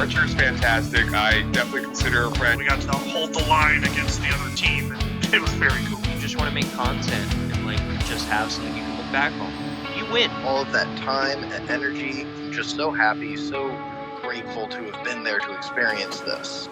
Archer is fantastic. I definitely consider her a friend. We got to hold the line against the other team, and it was very cool. You just want to make content and just have something you can look back on. You win. All of that time and energy, just so happy, so grateful to have been there to experience this.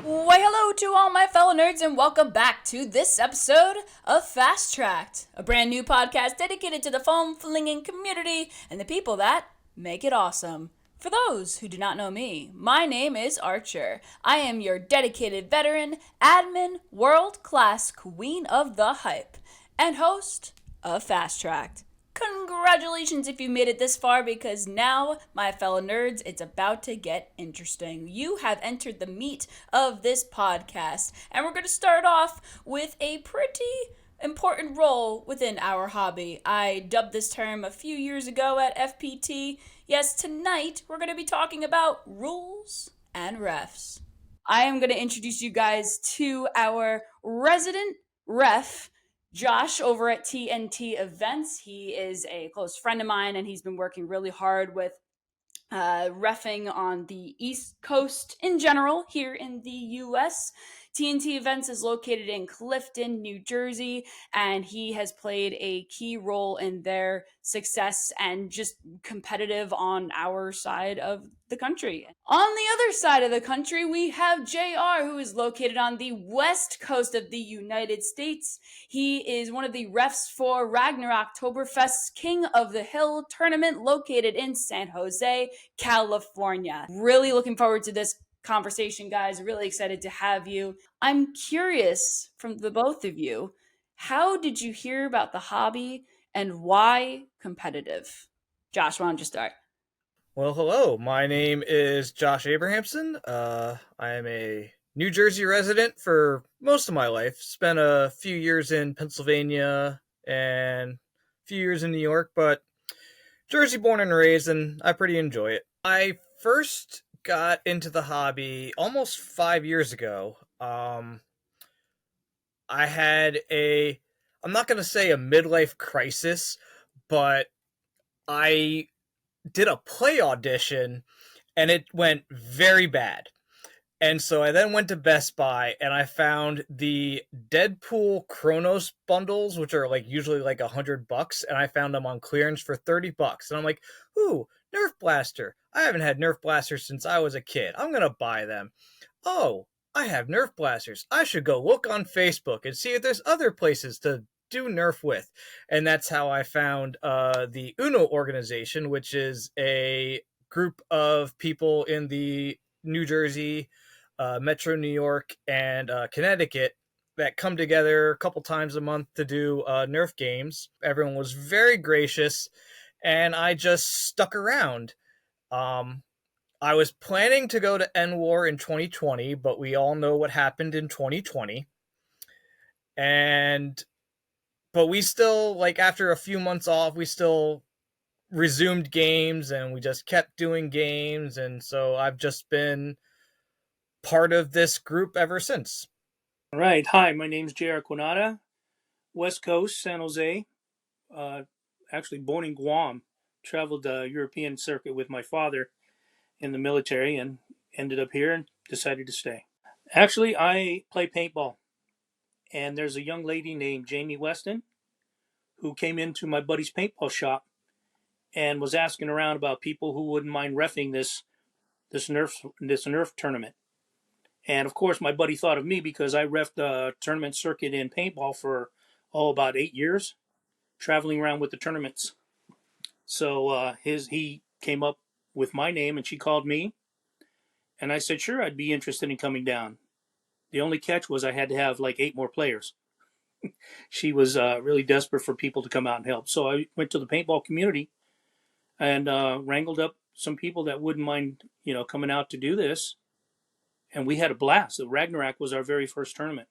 Why hello to all my fellow nerds and welcome back to this episode of Fast Tracked, a brand new podcast dedicated to the foam flinging community and the people that make it awesome. For those who do not know me, my name is Archer. I am your dedicated veteran, admin, world-class queen of the hype, and host of Fast Tracked. Congratulations if you made it this far, because now, my fellow nerds, it's about to get interesting. You have entered the meat of this podcast, and we're going to start off with a pretty important role within our hobby. I dubbed this term a few years ago at FPT. Yes, tonight we're going to be talking about rules and refs. I am going to introduce you guys to our resident ref, Josh over at TnT Events. He is a close friend of mine, and he's been working really hard with reffing on the East Coast in general here in the U.S. TnT Events is located in Clifton, New Jersey, and he has played a key role in their success and just competitive on our side of the country. On the other side of the country, we have JR, who is located on the west coast of the United States. He is one of the refs for Ragnaroktoberfest's King of the Hill tournament located in San Jose, California. Really looking forward to this conversation, guys. Really excited to have you. I'm curious from the both of you, how did you hear about the hobby and why competitive? Josh, why don't you start? Well, hello. My name is Josh Abrahamson. I am a New Jersey resident for most of my life. Spent a few years in Pennsylvania and a few years in New York, but Jersey born and raised, and I pretty enjoy it. I first got into the hobby almost 5 years ago. I had I'm not going to say a midlife crisis, but I did a play audition and it went very bad. And so I then went to Best Buy and I found the Deadpool Chronos bundles, which are usually $100, and I found them on clearance for $30. And I'm like, ooh, Nerf blaster. I haven't had Nerf blasters since I was a kid. I'm going to buy them. Oh, I have Nerf blasters. I should go look on Facebook and see if there's other places to do Nerf with. And that's how I found the UNO organization, which is a group of people in the New Jersey, Metro New York, and Connecticut that come together a couple times a month to do Nerf games. Everyone was very gracious, and I just stuck around. I was planning to go to NWAR in 2020, but we all know what happened in 2020. But we still, after a few months off, we still resumed games, and we just kept doing games, and so I've just been part of this group ever since. All right. Hi, my name's JR Quinata, West Coast, San Jose. Actually born in Guam. Traveled the European circuit with my father in the military and ended up here and decided to stay. Actually, I play paintball. And there's a young lady named Jamie Weston who came into my buddy's paintball shop and was asking around about people who wouldn't mind reffing this Nerf tournament. And of course, my buddy thought of me because I reffed the tournament circuit in paintball for about 8 years, traveling around with the tournaments. So he came up with my name, and she called me, and I said, sure, I'd be interested in coming down. The only catch was I had to have 8 more players. She was really desperate for people to come out and help. So I went to the paintball community and wrangled up some people that wouldn't mind, coming out to do this. And we had a blast. The Ragnarok was our very first tournament.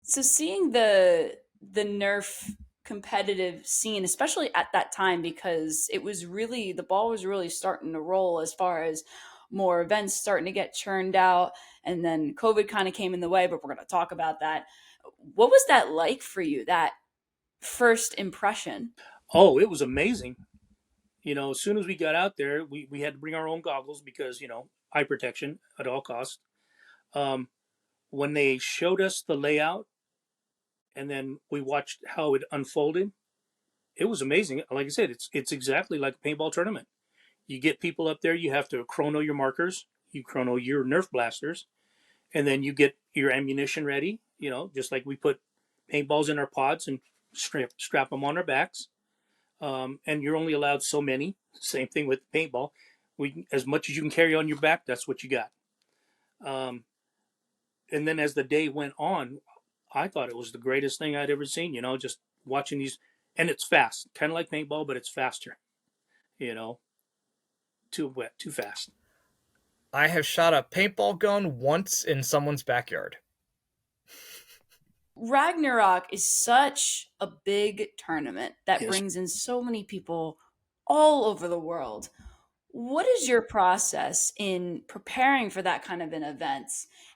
So seeing the Nerf competitive scene, especially at that time, because it was really, the ball was really starting to roll as far as more events starting to get churned out, and then COVID kind of came in the way, but we're going to talk about that. What was that like for you, that first impression? Oh, it was amazing. As soon as we got out there, we had to bring our own goggles because, eye protection at all costs. Um, when they showed us the layout and then we watched how it unfolded, it was amazing. Like I said, it's exactly like a paintball tournament. You get people up there, you have to chrono your markers, you chrono your Nerf blasters, and then you get your ammunition ready, just like we put paintballs in our pods and strap them on our backs. And you're only allowed so many. Same thing with paintball. As much as you can carry on your back, that's what you got. Um, and then as the day went on, I thought it was the greatest thing I'd ever seen. Just watching these, and it's fast, kind of like paintball, but it's faster. Too wet, too fast. I have shot a paintball gun once in someone's backyard. Ragnarok is such a big tournament that Yes. brings in so many people all over the world. What is your process in preparing for that kind of an event?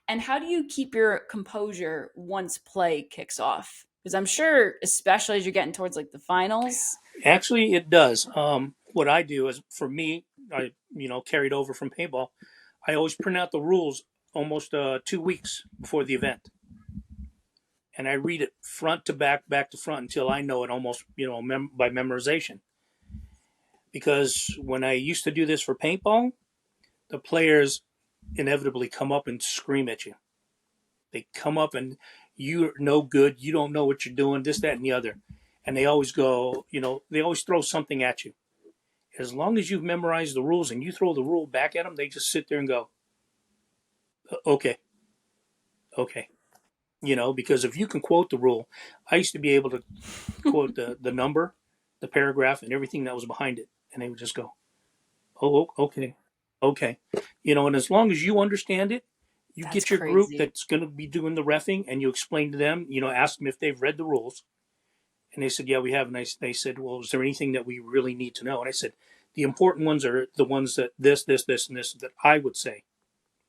And how do you keep your composure once play kicks off? Because I'm sure, especially as you're getting towards like the finals. Actually, it does. What I do is, for me, I carried over from paintball. I always print out the rules almost 2 weeks before the event, and I read it front to back to front until I know it almost by memorization. Because when I used to do this for paintball, the players inevitably come up and scream at you. They come up and you're no good. You don't know what you're doing. This, that, and the other, and they always go. They always throw something at you. As long as you've memorized the rules and you throw the rule back at them, they just sit there and go, okay. Because if you can quote the rule, I used to be able to quote the number, the paragraph, and everything that was behind it. And they would just go, oh, okay. And as long as you understand it, you That's get your group crazy. that's going to be doing the reffing and you explain to them, ask them if they've read the rules. And they said, yeah, we have. And they said, well, is there anything that we really need to know? And I said, the important ones are the ones that this, and this that I would say.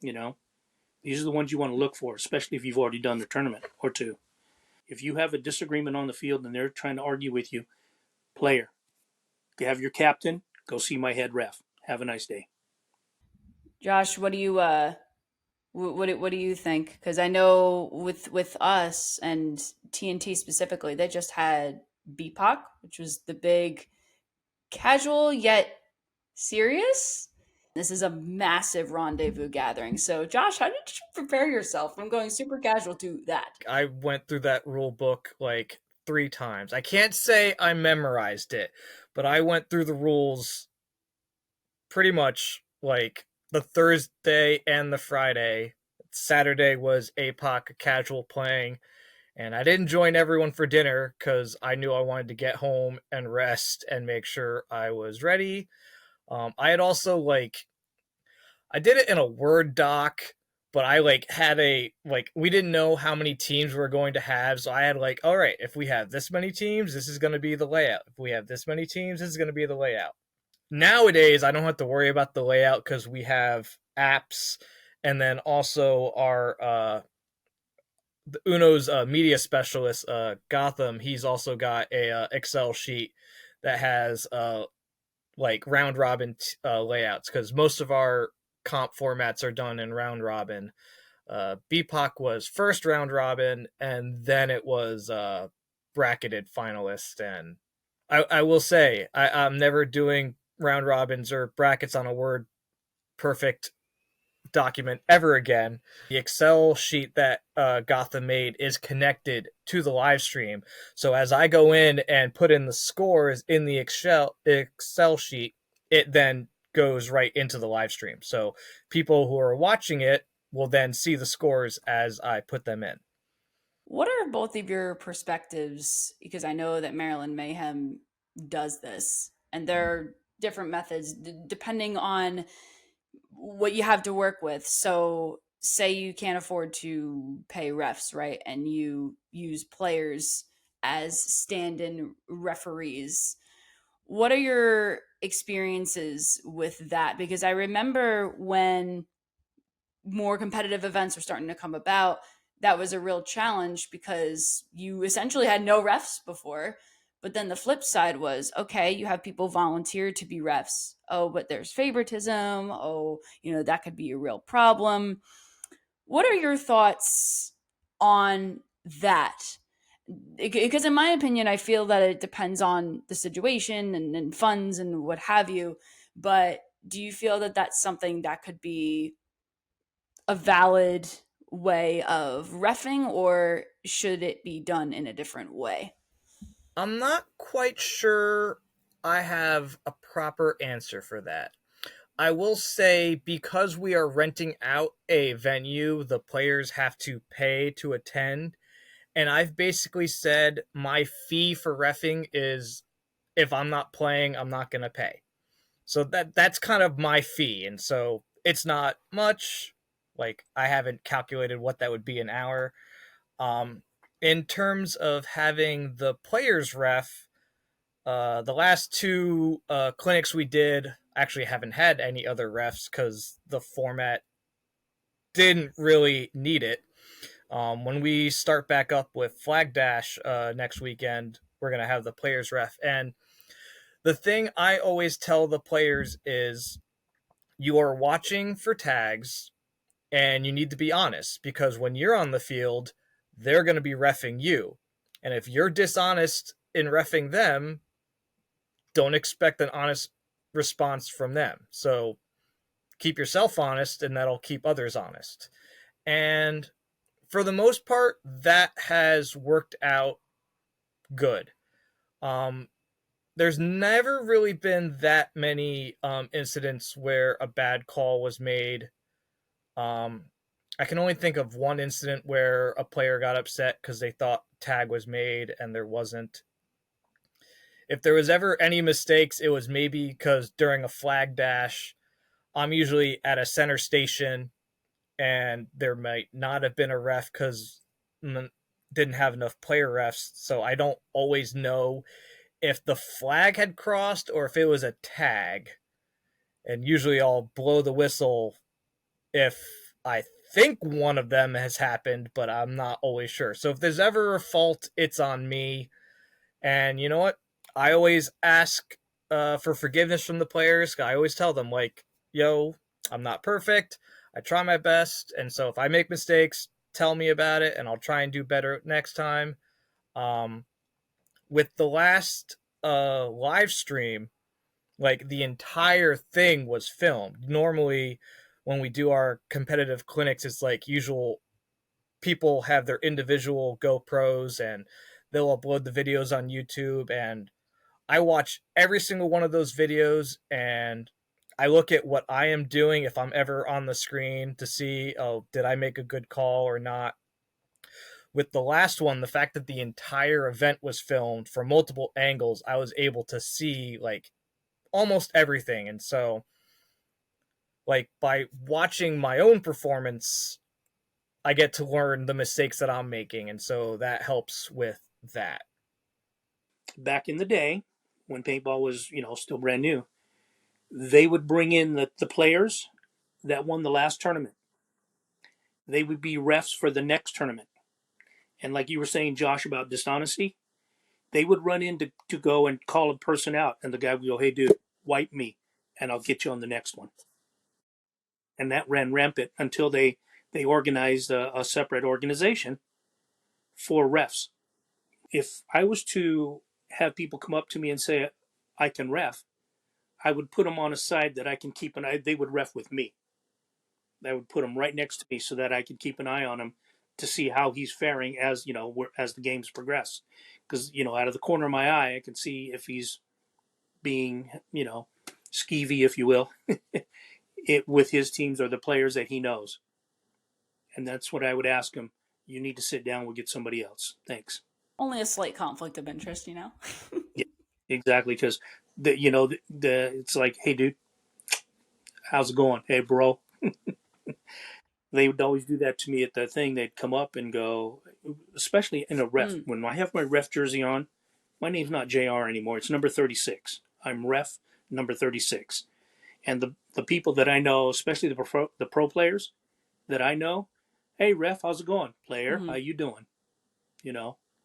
These are the ones you want to look for, especially if you've already done the tournament or two. If you have a disagreement on the field and they're trying to argue with you, player, you have your captain, go see my head ref. Have a nice day. Josh, what do you what do you think? Because I know with us and TnT specifically, they just had BPOC, which was the big casual yet serious. This is a massive rendezvous gathering. So, Josh, how did you prepare yourself from going super casual to that? I went through that rule book like 3 times. I can't say I memorized it, but I went through the rules pretty much like the Thursday and the Friday. Saturday was APOC casual playing, and I didn't join everyone for dinner because I knew I wanted to get home and rest and make sure I was ready. I had also I did it in a Word doc, but I had we didn't know how many teams we were going to have, so I had all right, if we have this many teams, this is going to be the layout. If we have this many teams, this is going to be the layout. Nowadays, I don't have to worry about the layout because we have apps, and then also our Uno's media specialist, Gotham. He's also got a Excel sheet that has round robin layouts because most of our comp formats are done in round robin. BPOC was first round robin, and then it was bracketed finalist. And I will say I'm never doing round robins or brackets on a Word perfect document ever again. The Excel sheet that Gotham made is connected to the live stream. So as I go in and put in the scores in the Excel sheet, it then goes right into the live stream. So people who are watching it will then see the scores as I put them in. What are both of your perspectives? Because I know that Maryland Mayhem does this, and there are different methods depending on what you have to work with. So, say you can't afford to pay refs, right? And you use players as stand in referees. What are your experiences with that? Because I remember when more competitive events were starting to come about, that was a real challenge because you essentially had no refs before, But then the flip side was, okay, you have people volunteer to be refs. Oh, but there's favoritism. Oh, that could be a real problem. What are your thoughts on that? Because in my opinion, I feel that it depends on the situation and funds and what have you. But do you feel that that's something that could be a valid way of reffing, or should it be done in a different way? I'm not quite sure I have a proper answer for that. I will say, because we are renting out a venue, the players have to pay to attend. And I've basically said my fee for reffing is, if I'm not playing, I'm not going to pay. So that's kind of my fee. And so it's not much. Like, I haven't calculated what that would be an hour. In terms of having the players ref, the last two clinics we did actually haven't had any other refs because the format didn't really need it. When we start back up with Flag Dash next weekend, we're going to have the players ref. And the thing I always tell the players is, you are watching for tags and you need to be honest, because when you're on the field, they're going to be reffing you. And if you're dishonest in reffing them, don't expect an honest response from them. So keep yourself honest, and that'll keep others honest. And for the most part, that has worked out good. There's never really been that many incidents where a bad call was made. I can only think of one incident where a player got upset because they thought tag was made and there wasn't. If there was ever any mistakes, it was maybe because during a flag dash, I'm usually at a center station and there might not have been a ref because didn't have enough player refs. So I don't always know if the flag had crossed or if it was a tag. And usually I'll blow the whistle if I think one of them has happened, but I'm not always sure. So if there's ever a fault, it's on me. And you know what? I always ask for forgiveness from the players. I always tell them, like, yo, I'm not perfect. I try my best. And so if I make mistakes, tell me about it and I'll try and do better next time. With the last live stream, like, the entire thing was filmed. Normally, when we do our competitive clinics, it's like usual people have their individual GoPros and they'll upload the videos on YouTube. And I watch every single one of those videos and I look at what I am doing if I'm ever on the screen to see, oh, did I make a good call or not? With the last one, the fact that the entire event was filmed from multiple angles, I was able to see, like, almost everything. And so, like, by watching my own performance, I get to learn the mistakes that I'm making. And so that helps with that. Back in the day, when paintball was, still brand new, they would bring in the players that won the last tournament. They would be refs for the next tournament. And like you were saying, Josh, about dishonesty, they would run in to go and call a person out. And the guy would go, hey, dude, wipe me, and I'll get you on the next one. And that ran rampant until they organized a separate organization for refs. If I was to have people come up to me and say, I can ref, I would put them on a side that I can keep an eye. They would ref with me. I would put him right next to me so that I could keep an eye on him to see how he's faring as as the games progress. Because out of the corner of my eye, I can see if he's being skeevy, if you will, with his teams or the players that he knows. And that's what I would ask him. You need to sit down. We'll get somebody else. Thanks. Only a slight conflict of interest, Yeah, exactly. Because it's like, hey, dude, how's it going? Hey, bro. They would always do that to me at the thing. They'd come up and go, especially in a ref. When I have my ref jersey on, my name's not JR anymore. It's number 36. I'm ref number 36. And the people that I know, especially the pro players that I know, hey, ref, how's it going? Player, how you doing?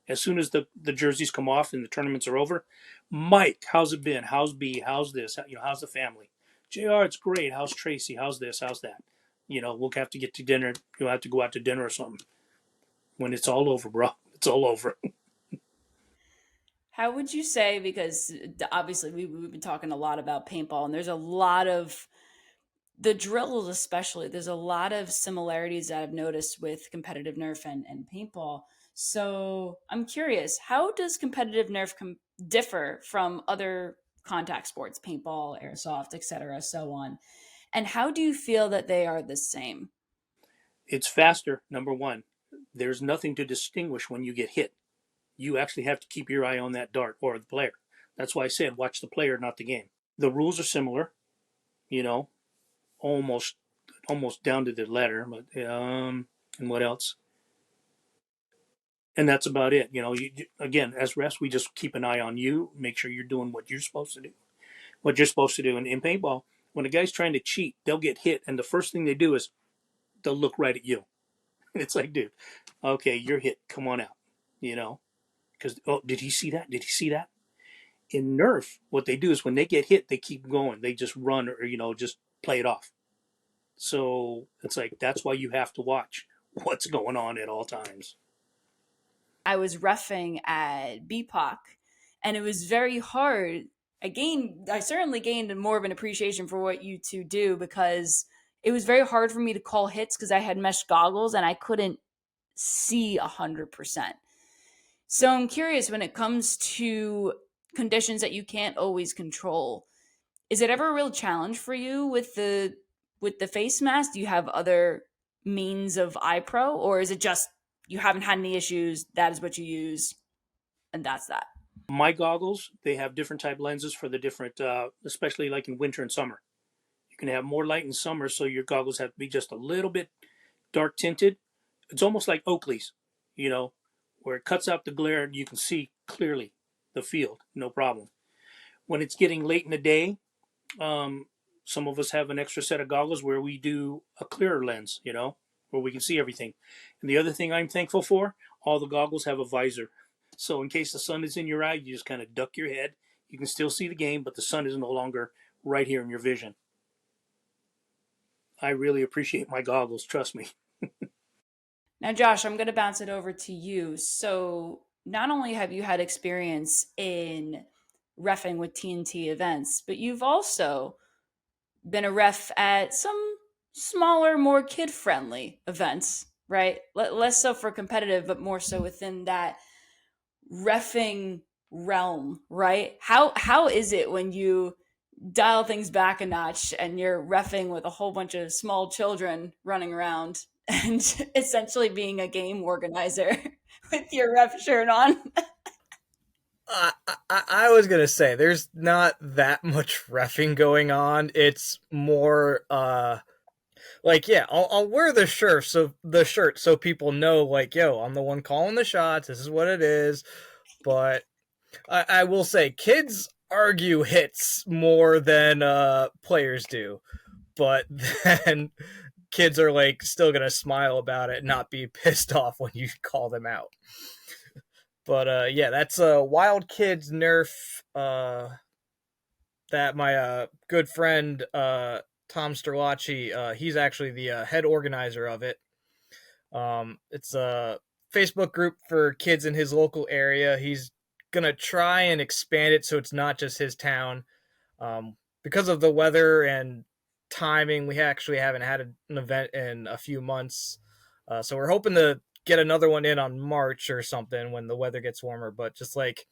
As soon as the jerseys come off and the tournaments are over, Mike, how's it been? How's B? How's this? How's the family? JR, it's great. How's Tracy? How's this? How's that? We'll have to get to dinner. You'll have to go out to dinner or something when it's all over, bro. It's all over. How would you say, because obviously we've been talking a lot about paintball, and there's a lot of the drills, especially, there's a lot of similarities that I've noticed with competitive Nerf and paintball. So I'm curious, how does competitive Nerf differ from other contact sports, paintball, airsoft, etc., so on? And how do you feel that they are the same? It's faster, number one. There's nothing to distinguish when you get hit. You actually have to keep your eye on that dart or the player. That's why I said watch the player, not the game. The rules are similar, almost down to the letter. But and what else? And that's about it. Again, as refs, we just keep an eye on you, make sure you're doing what you're supposed to do. What you're supposed to do. And in paintball, when a guy's trying to cheat, they'll get hit, and the first thing they do is they'll look right at you. It's like, dude, okay, you're hit. Come on out. Because did he see that? Did he see that? In Nerf, what they do is when they get hit, they keep going. They just run or just play it off. So it's like that's why you have to watch what's going on at all times. I was reffing at BPOC, and it was very hard. I certainly gained more of an appreciation for what you two do, because it was very hard for me to call hits because I had mesh goggles and I couldn't see 100%. So I'm curious, when it comes to conditions that you can't always control, is it ever a real challenge for you with the face mask? Do you have other means of eye pro, or is it just you haven't had any issues, that is what you use, and that's that? My goggles, they have different type lenses for the different, especially like in winter and summer. You can have more light in summer, so your goggles have to be just a little bit dark tinted. It's almost like Oakley's, where it cuts out the glare and you can see clearly the field, no problem. When it's getting late in the day, some of us have an extra set of goggles where we do a clearer lens, where we can see everything. And the other thing I'm thankful for, all the goggles have a visor. So in case the sun is in your eye, you just kind of duck your head. You can still see the game, but the sun is no longer right here in your vision. I really appreciate my goggles, trust me. Now, Josh, I'm going to bounce it over to you. So not only have you had experience in reffing with TnT events, but you've also been a ref at some smaller, more kid-friendly events, right? Less so for competitive, but more so within that reffing realm, right? How is it when you dial things back a notch and you're reffing with a whole bunch of small children running around and essentially being a game organizer with your ref shirt on? I was gonna say there's not that much reffing going on. It's more I'll wear the shirt so people know, like, yo, I'm the one calling the shots. This is what it is. But I will say kids argue hits more than players do. But then kids are like still gonna smile about it and not be pissed off when you call them out. But that's Wild Kids Nerf that my good friend Tom Sterlacci, he's actually the head organizer of it. It's a Facebook group for kids in his local area. He's gonna try and expand it so it's not just his town. Because of the weather and timing, we actually haven't had an event in a few months. So we're hoping to get another one in on March or something when the weather gets warmer. But just like,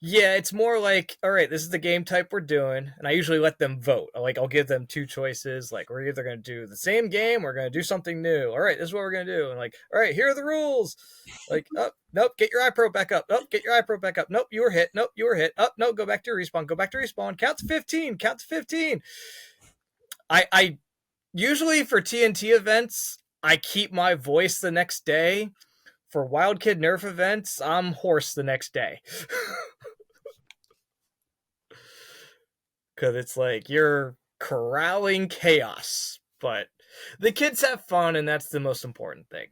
yeah, it's more like, all right, this is the game type we're doing. And I usually let them vote. I'll give them two choices. Like, we're either going to do the same game or we're going to do something new. All right, this is what we're going to do. And like, all right, here are the rules. Like, oh, nope, get your iPro back up. Nope, get your iPro back up. Nope, you were hit. Nope, you were hit. Oh, no, go back to respawn. Go back to respawn. Count to 15. Count to 15. I usually for TnT events, I keep my voice the next day. For Wild Kid Nerf events, I'm hoarse the next day. Because it's like you're corralling chaos. But the kids have fun, and that's the most important thing.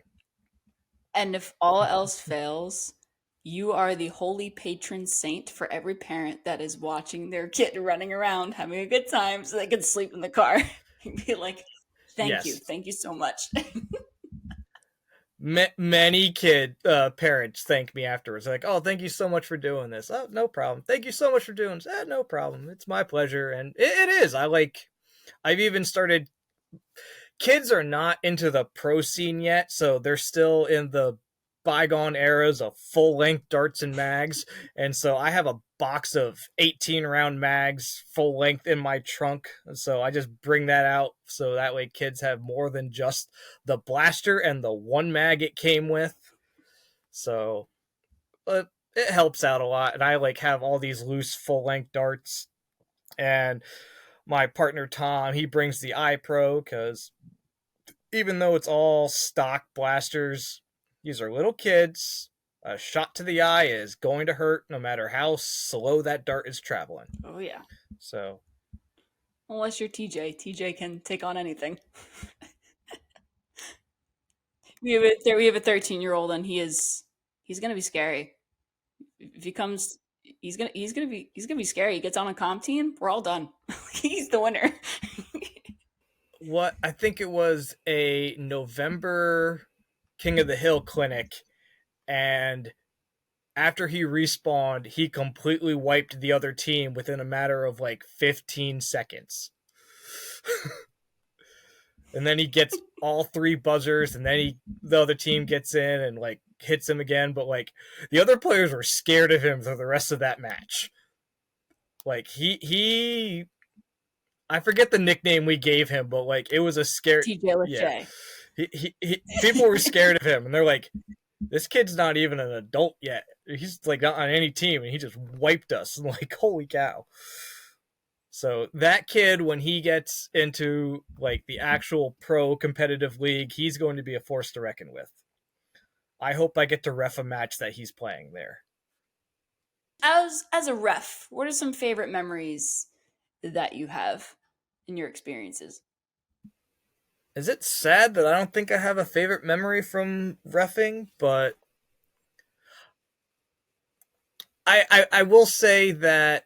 And if all else fails, you are the holy patron saint for every parent that is watching their kid running around having a good time so they can sleep in the car and be like, thank you. Yes. Thank you so much. Many parents thank me afterwards. Like, oh, thank you so much for doing this. Oh, no problem. Thank you so much for doing this. No problem. It's my pleasure. And it is. I've even started. Kids are not into the pro scene yet, so they're still in the bygone eras of full length darts and mags. And so I have a box of 18 round mags full length in my trunk. And so I just bring that out so that way kids have more than just the blaster and the one mag it came with. So it helps out a lot. And I have all these loose full length darts. And my partner Tom, he brings the iPro because even though it's all stock blasters, these are little kids. A shot to the eye is going to hurt no matter how slow that dart is traveling. Oh, yeah. So, unless you're TJ. TJ can take on anything. we have a 13-year-old, and he's gonna be scary. If he comes, he's gonna be scary. He gets on a comp team, we're all done. He's the winner. what I think it was a November King of the Hill clinic, and after he respawned, he completely wiped the other team within a matter of 15 seconds. And then he gets all 3 buzzers, and then the other team gets in and hits him again. But the other players were scared of him for the rest of that match. He I forget the nickname we gave him, but it was a scary TJ Lachey. Yeah. People were scared of him, and they're like, this kid's not even an adult yet. He's not on any team, and he just wiped us. And holy cow. So that kid, when he gets into the actual pro competitive league, he's going to be a force to reckon with. I hope I get to ref a match that he's playing there. As a ref, what are some favorite memories that you have in your experiences? Is it sad that I don't think I have a favorite memory from reffing? But I will say that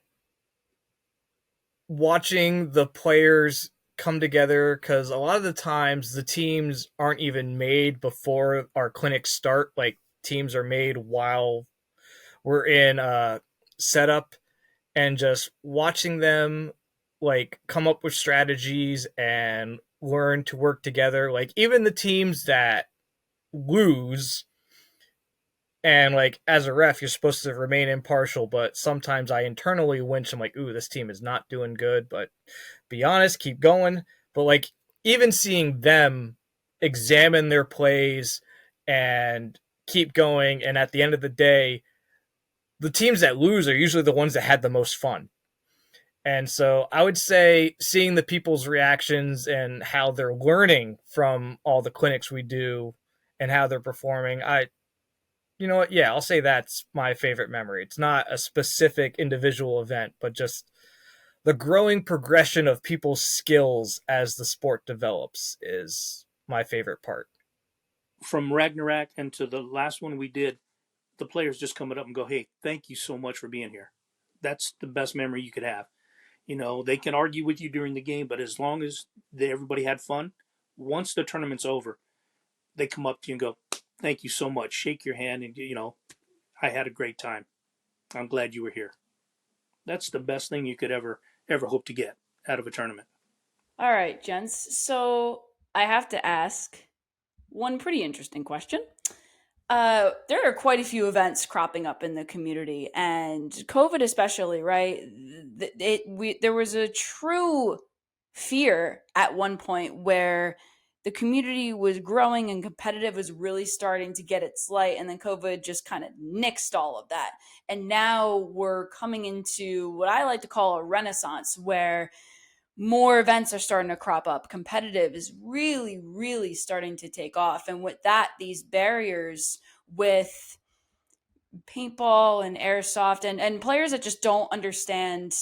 watching the players come together, because a lot of the times the teams aren't even made before our clinics start. Teams are made while we're in setup, and just watching them come up with strategies and learn to work together. Even the teams that lose, and as a ref, you're supposed to remain impartial, but sometimes I internally winch. I'm ooh, this team is not doing good, but be honest, keep going. But even seeing them examine their plays and keep going, and at the end of the day, the teams that lose are usually the ones that had the most fun. And so I would say seeing the people's reactions and how they're learning from all the clinics we do and how they're performing, you know what? Yeah, I'll say that's my favorite memory. It's not a specific individual event, but just the growing progression of people's skills as the sport develops is my favorite part. From Ragnarok and to the last one we did, the players just coming up and go, hey, thank you so much for being here. That's the best memory you could have. They can argue with you during the game, but as long as everybody had fun, once the tournament's over, they come up to you and go, thank you so much. Shake your hand and, I had a great time. I'm glad you were here. That's the best thing you could ever hope to get out of a tournament. All right, gents. So I have to ask one pretty interesting question. There are quite a few events cropping up in the community, and COVID especially, right? There was a true fear at one point where the community was growing and competitive was really starting to get its light, and then COVID just kind of nixed all of that. And now we're coming into what I like to call a renaissance, where more events are starting to crop up. Competitive is really, really starting to take off. And with that, these barriers with paintball and airsoft and players that just don't understand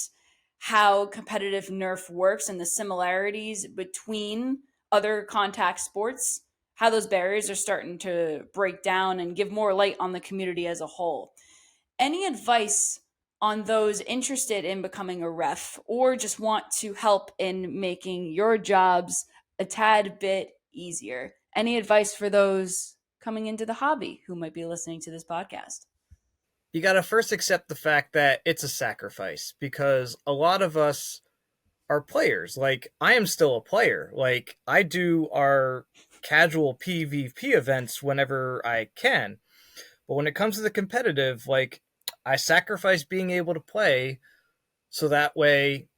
how competitive nerf works and the similarities between other contact sports how those barriers are starting to break down and give more light on the community as a whole. Any advice on those interested in becoming a ref or just want to help in making your jobs a tad bit easier? Any advice for those coming into the hobby who might be listening to this podcast? You got to first accept the fact that it's a sacrifice, because a lot of us are players. Like, I am still a player. Like, I do our casual PvP events whenever I can. But when it comes to the competitive, like, I sacrifice being able to play so that way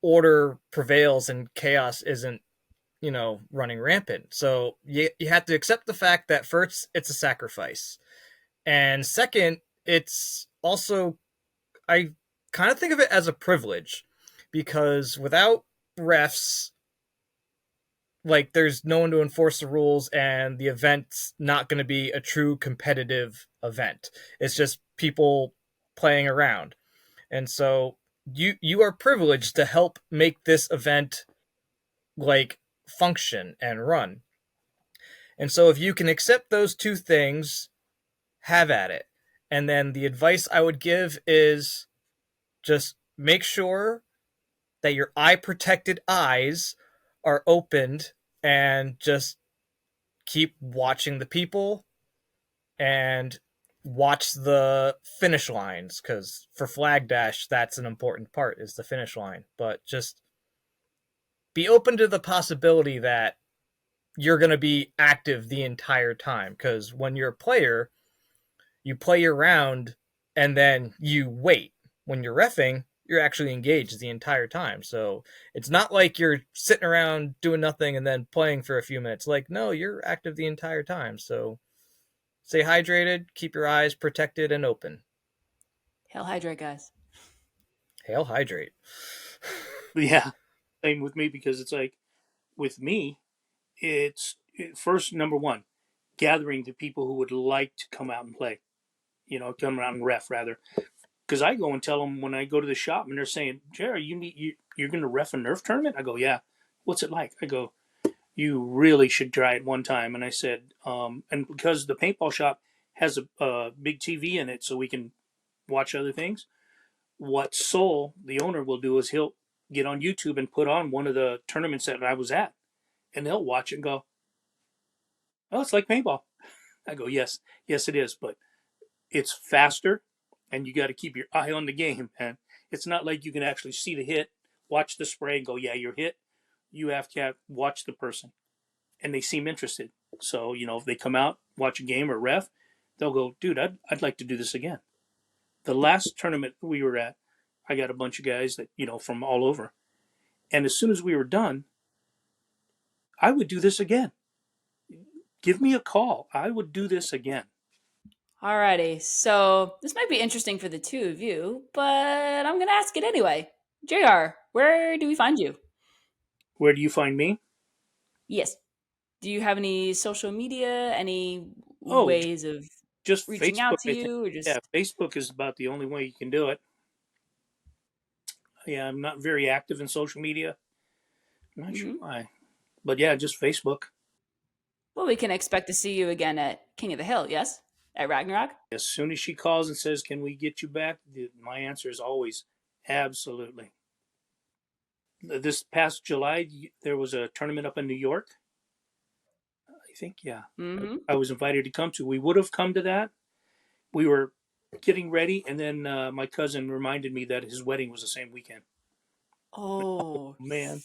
order prevails and chaos isn't, running rampant. So you have to accept the fact that first, it's a sacrifice. And second, it's also, I kind of think of it as a privilege, because without refs, like, there's no one to enforce the rules, and the event's not going to be a true competitive event. It's just people playing around. And so you are privileged to help make this event, like, function and run. And so if you can accept those two things, have at it. And then the advice I would give is just make sure that your eye protected eyes are opened, and just keep watching the people and watch the finish lines, because for flag dash, that's an important part, is the finish line. But just be open to the possibility that you're going to be active the entire time, because when you're a player, you play your round and then you wait. When you're reffing, you're actually engaged the entire time. So it's not like you're sitting around doing nothing and then playing for a few minutes. Like, no, you're active the entire time. So stay hydrated, keep your eyes protected and open. Hail hydrate, guys. Hail hydrate. Yeah, same with me, because it's like, with me, first, number one, gathering the people who would like to come out and play, come around and ref, rather. Because I go and tell them when I go to the shop and they're saying, Jerry, you're going to ref a Nerf tournament? I go, yeah. What's it like? I go, you really should try it one time. And I said, and because the paintball shop has a big TV in it so we can watch other things, what Soul, the owner, will do is he'll get on YouTube and put on one of the tournaments that I was at, and they'll watch it and go, oh, it's like paintball. I go, yes, it is, but it's faster, and you got to keep your eye on the game, man. It's not like you can actually see the hit, watch the spray, and go, yeah, you're hit. You have to watch the person, and they seem interested. So, if they come out, watch a game or ref, they'll go, dude, I'd like to do this again. The last tournament we were at, I got a bunch of guys that, from all over. And as soon as we were done, I would do this again. Give me a call. I would do this again. Alrighty, so this might be interesting for the two of you, but I'm going to ask it anyway. JR, where do we find you? Where do you find me? Yes. Do you have any social media, any ways of just reaching Facebook, out to you? Or just... Yeah, Facebook is about the only way you can do it. Yeah, I'm not very active in social media. I'm not sure why. But yeah, just Facebook. Well, we can expect to see you again at King of the Hill, yes? At Ragnarok? As soon as she calls and says, can we get you back? My answer is always, absolutely. This past July, there was a tournament up in New York. I think, yeah. Mm-hmm. I was invited to come to. We would have come to that. We were getting ready, and then my cousin reminded me that his wedding was the same weekend. Oh, man.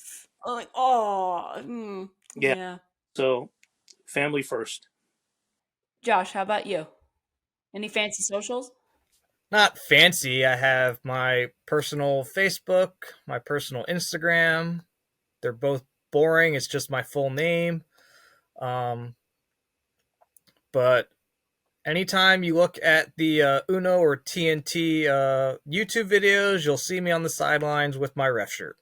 Yeah. So, family first. Josh, how about you? Any fancy socials? Not fancy. I have my personal Facebook, my personal Instagram. They're both boring. It's just my full name. But anytime you look at the Uno or TnT YouTube videos, you'll see me on the sidelines with my ref shirt.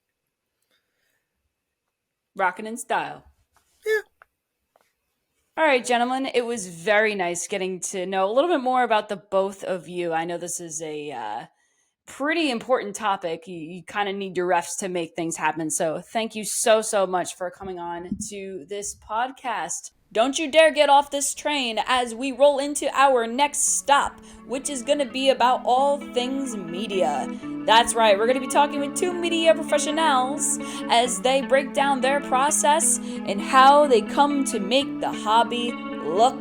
Rockin' in style. Yeah. All right, gentlemen, it was very nice getting to know a little bit more about the both of you. I know this is a pretty important topic. You kind of need your refs to make things happen. So thank you so much for coming on to this podcast. Don't you dare get off this train as we roll into our next stop, which is going to be about all things media. That's right, we're going to be talking with two media professionals as they break down their process and how they come to make the hobby look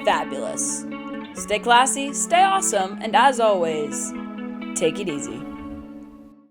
fabulous. Stay classy, stay awesome, and as always, take it easy.